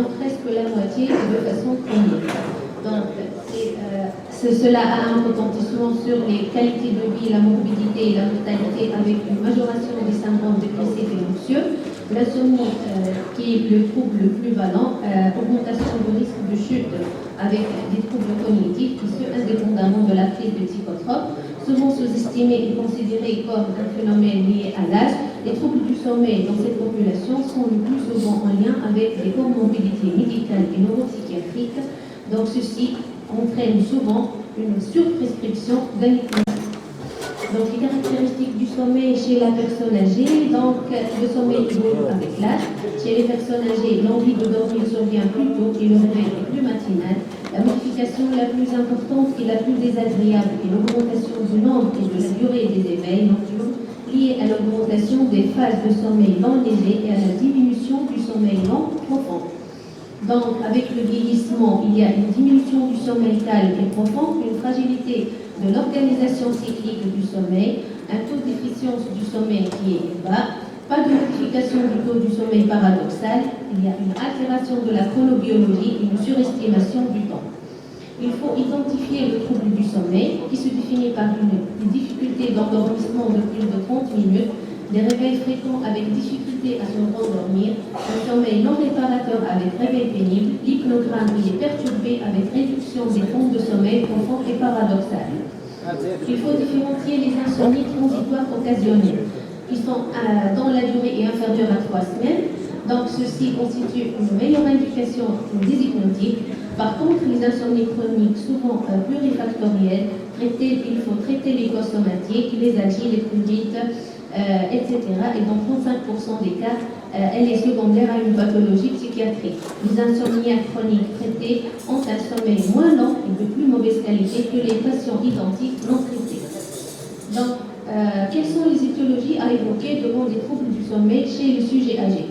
donc presque la moitié de façon chronique. Donc, cela a un retentissement sur les qualités de vie, la morbidité et la mortalité avec une majoration des syndromes dépressifs et anxieux. L'insomnie, qui est le trouble le plus valent, augmentation du risque de chute avec des troubles cognitifs qui sont indépendamment de la prise de psychotropes, souvent sous-estimés et considérés comme un phénomène lié à l'âge. Les troubles du sommeil dans cette population sont le plus souvent en lien avec des comorbidités médicales et neuropsychiatriques. Donc ceci entraîne souvent une surprescription d'anicotine. Donc les caractéristiques du sommeil chez la personne âgée, donc le sommeil évolue avec l'âge. Chez les personnes âgées, l'envie de dormir survient plus tôt et le réveil est plus matinal. La modification la plus importante et la plus désagréable est l'augmentation du nombre et de la durée des éveils nocturnes liée à l'augmentation des phases de sommeil lent léger et à la diminution du sommeil lent profond. Donc, avec le vieillissement, il y a une diminution du sommeil calme et profond, une fragilité de l'organisation cyclique du sommeil, un taux d'efficience du sommeil qui est bas, pas de modification du taux du sommeil paradoxal, il y a une altération de la chronobiologie et une surestimation du temps. Il faut identifier le trouble du sommeil qui se définit par une difficulté d'endormissement de plus de 30 minutes, des réveils fréquents avec difficulté à se rendormir, un sommeil non réparateur avec réveil pénible, l'hypnogramme est perturbé avec réduction des temps de sommeil profond et paradoxal. Il faut différencier les insomnies transitoires occasionnelles, qui sont dans la durée et inférieure à 3 semaines. Donc ceci constitue une meilleure indication des hypnotiques. Par contre, les insomnies chroniques, souvent plurifactorielles, il faut traiter les causes somatiques, les algies, les prurites, etc. Et dans 35% des cas, elle est secondaire à une pathologie psychiatrique. Les insomniaques chroniques traités ont un sommeil moins lent et de plus mauvaise qualité que les patients identiques non traités. Donc, quelles sont les étiologies à évoquer devant des troubles du sommeil chez le sujet âgé?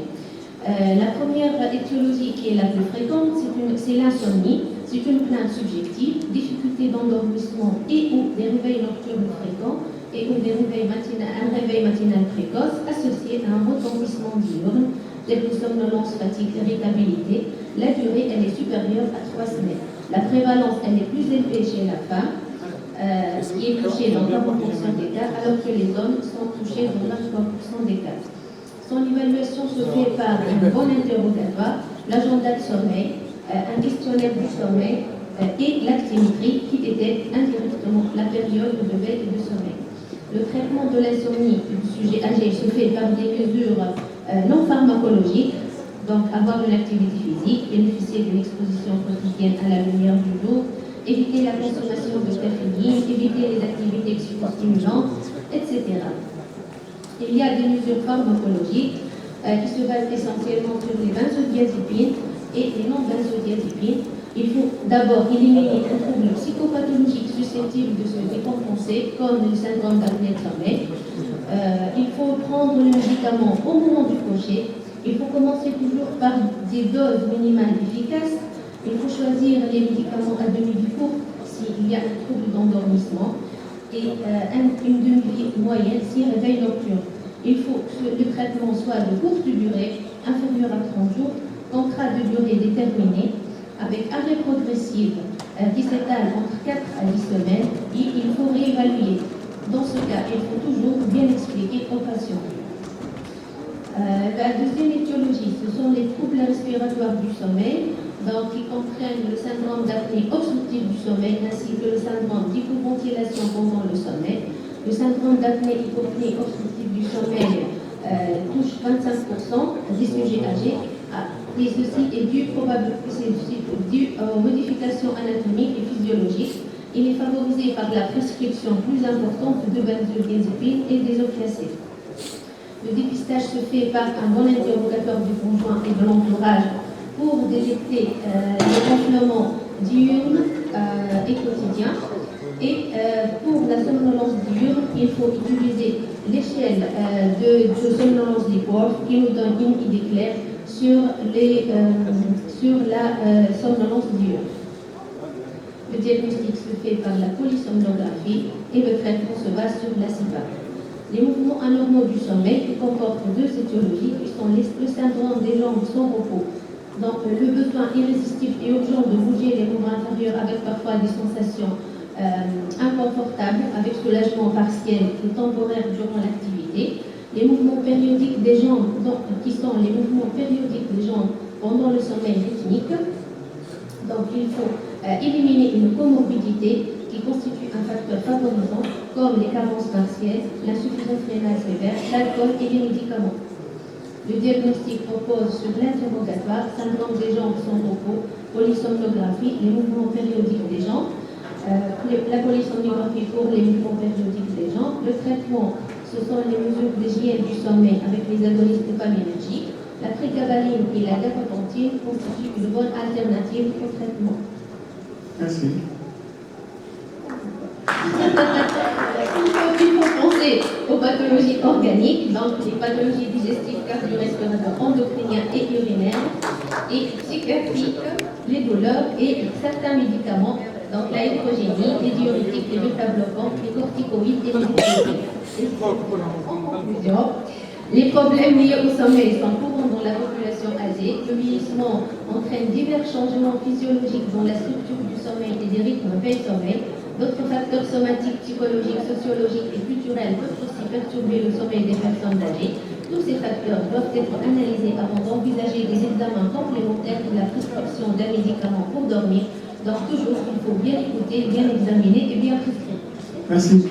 La première étiologie qui est la plus fréquente, c'est l'insomnie. C'est une plainte subjective, difficulté d'endormissement et ou des réveils nocturnes fréquents et ou un réveil matinal précoce associé à un retentissement diurne, telle que somnolence, fatigue, irritabilité. La durée, elle est supérieure à 3 semaines. La prévalence, elle est plus élevée chez la femme, qui est touchée dans 40% des cas, alors que les hommes sont touchés dans 23% des cas. Son évaluation se fait par un bon interrogatoire, l'agenda de sommeil, un questionnaire du sommeil et l'actimétrie qui détecte indirectement la période de veille et de sommeil. Le traitement de l'insomnie du sujet âgé se fait par des mesures non pharmacologiques, donc avoir une activité physique, bénéficier d'une exposition quotidienne à la lumière du jour, éviter la consommation de caféine, éviter les activités psychostimulantes, etc. Il y a des mesures pharmacologiques qui se basent essentiellement sur les benzodiazépines et les non-benzodiazépines. Il faut d'abord éliminer un trouble psychopathologique susceptible de se décompenser, comme le syndrome d'apnée de sommeil. Il faut prendre le médicament au moment du crochet. Il faut commencer toujours par des doses minimales efficaces. Il faut choisir les médicaments à demi-vie courte s'il y a un trouble d'endormissement et une demi-vie moyenne si réveil nocturne. Il faut que le traitement soit de courte durée, inférieur à 30 jours, contrat de durée déterminée, avec arrêt progressif qui s'étale entre 4 à 10 semaines, et il faut réévaluer. Dans ce cas, il faut toujours bien expliquer aux patients. La deuxième étiologie, ce sont les troubles respiratoires du sommeil, donc qui comprennent le syndrome d'apnée obstructive du sommeil ainsi que le syndrome d'hypoventilation pendant le sommeil. Le syndrome d'apnée hypopnée obstructive du sommeil touche 25% des sujets âgés et ceci est dû aux modifications anatomiques et physiologiques. Il est favorisé par la prescription plus importante de benzodiazépines et des opiacés. Le dépistage se fait par un bon interrogatoire du conjoint et de l'entourage pour détecter les gonflements diurnes et quotidiens. Et pour la somnolence diurne, il faut utiliser l'échelle de somnolence Epworth qui nous donne une idée claire sur la somnolence diurne. Le diagnostic se fait par la polysomnographie et le traitement se base sur la CPAP. Les mouvements anormaux du sommeil qui comportent deux étiologies qui sont le syndrome des jambes sans repos Donc, le besoin irrésistible et urgent de bouger les membres inférieurs avec parfois des sensations inconfortables, avec soulagement partiel ou temporaire durant l'activité. Les mouvements périodiques des jambes, donc, qui sont les mouvements périodiques des jambes pendant le sommeil rythmique. Donc, il faut éliminer une comorbidité qui constitue un facteur favorisant, comme les carences partielles, l'insuffisance rénale sévère, l'alcool et les médicaments. Le diagnostic repose sur l'interrogatoire, syndrome des jambes sans repos, polysomnographie, les mouvements périodiques des jambes, la polysomnographie pour les mouvements périodiques des jambes. Le traitement, ce sont les mesures d'hygiène du sommeil avec les agonistes dopaminergiques. La prégabaline et la gabapentine constituent une bonne alternative au traitement. Merci. Il faut penser aux pathologies organiques, donc les pathologies digestives, cardio-respiratoires, endocriniens et urinaires, et psychiatriques, les douleurs et certains médicaments, donc la hypogénie, les diurétiques, les bêta-bloquants, les corticoïdes et les diurétiques. En conclusion, les problèmes liés au sommeil sont courants dans la population âgée. Le vieillissement entraîne divers changements physiologiques dans la structure du sommeil et des rythmes veille-sommeil. D'autres facteurs somatiques, psychologiques, sociologiques et culturels peuvent aussi perturber le sommeil des personnes âgées. Tous ces facteurs doivent être analysés avant d'envisager des examens complémentaires de la prescription d'un médicament pour dormir. Donc toujours, il faut bien écouter, bien examiner et bien prescrire. Merci.